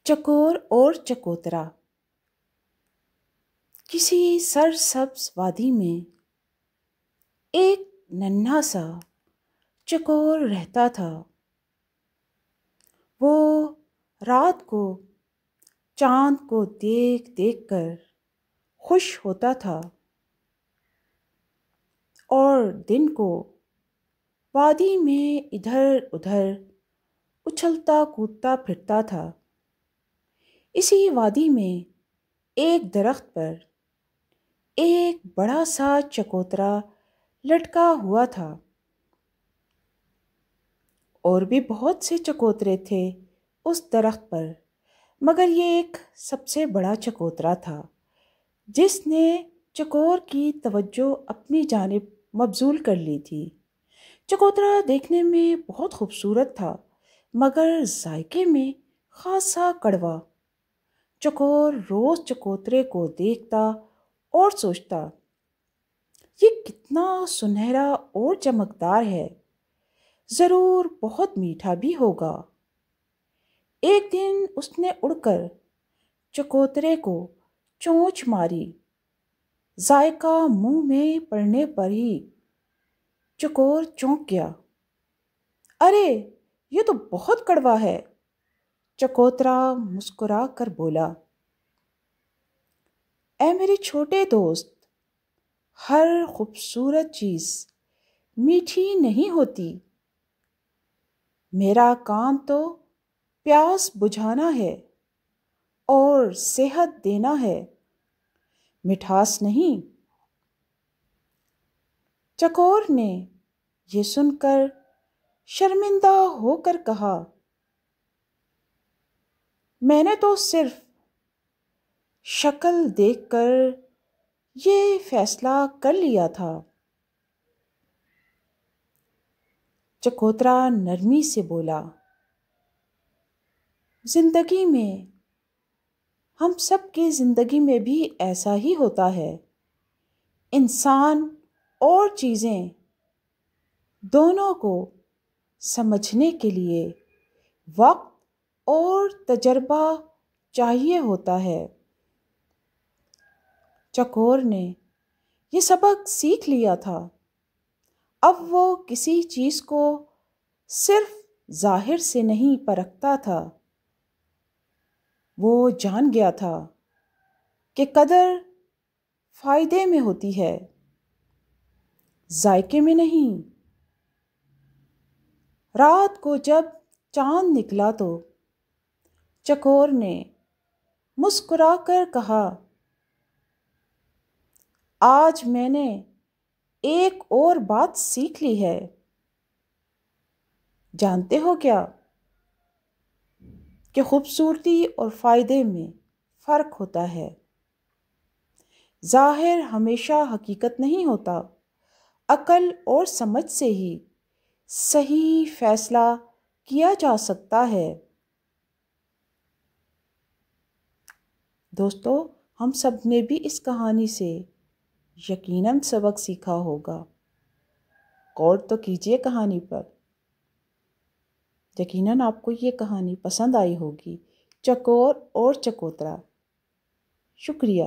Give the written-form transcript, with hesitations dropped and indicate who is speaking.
Speaker 1: چکور اور چکوترا۔ کسی سرسبز وادی میں ایک ننھا سا چکور رہتا تھا۔ وہ رات کو چاند کو دیکھ دیکھ کر خوش ہوتا تھا اور دن کو وادی میں ادھر ادھر اچھلتا کودتا پھرتا تھا۔ اسی وادی میں ایک درخت پر ایک بڑا سا چکوترا لٹکا ہوا تھا، اور بھی بہت سے چکوترے تھے اس درخت پر، مگر یہ ایک سب سے بڑا چکوترا تھا جس نے چکور کی توجہ اپنی جانب مبذول کر لی تھی۔ چکوترا دیکھنے میں بہت خوبصورت تھا، مگر ذائقے میں خاصا کڑوا۔ چکور روز چکوترے کو دیکھتا اور سوچتا، یہ کتنا سنہرا اور چمکدار ہے، ضرور بہت میٹھا بھی ہوگا۔ ایک دن اس نے اڑ کر چکوترے کو چونچ ماری۔ ذائقہ منہ میں پڑنے پر ہی چکور چونک گیا۔ ارے، یہ تو بہت کڑوا ہے! چکوترا مسکرا کر بولا، اے میرے چھوٹے دوست، ہر خوبصورت چیز میٹھی نہیں ہوتی۔ میرا کام تو پیاس بجھانا ہے اور صحت دینا ہے، مٹھاس نہیں۔ چکور نے یہ سن کر شرمندہ ہو کر کہا، میں نے تو صرف شکل دیکھ کر یہ فیصلہ کر لیا تھا۔ چکوترا نرمی سے بولا، زندگی میں، ہم سب کی زندگی میں بھی ایسا ہی ہوتا ہے۔ انسان اور چیزیں دونوں کو سمجھنے کے لیے وقت اور تجربہ چاہیے ہوتا ہے۔ چکور نے یہ سبق سیکھ لیا تھا۔ اب وہ کسی چیز کو صرف ظاہر سے نہیں پرکھتا تھا، وہ جان گیا تھا کہ قدر فائدے میں ہوتی ہے، ذائقے میں نہیں۔ رات کو جب چاند نکلا تو چکور نے مسکرا کر کہا، آج میں نے ایک اور بات سیکھ لی ہے۔ جانتے ہو کیا؟ کہ خوبصورتی اور فائدے میں فرق ہوتا ہے۔ ظاہر ہمیشہ حقیقت نہیں ہوتا، عقل اور سمجھ سے ہی صحیح فیصلہ کیا جا سکتا ہے۔ دوستو، ہم سب نے بھی اس کہانی سے یقیناً سبق سیکھا ہوگا۔ غور تو کیجئے کہانی پر۔ یقیناً آپ کو یہ کہانی پسند آئی ہوگی، چکور اور چکوترا۔ شکریہ۔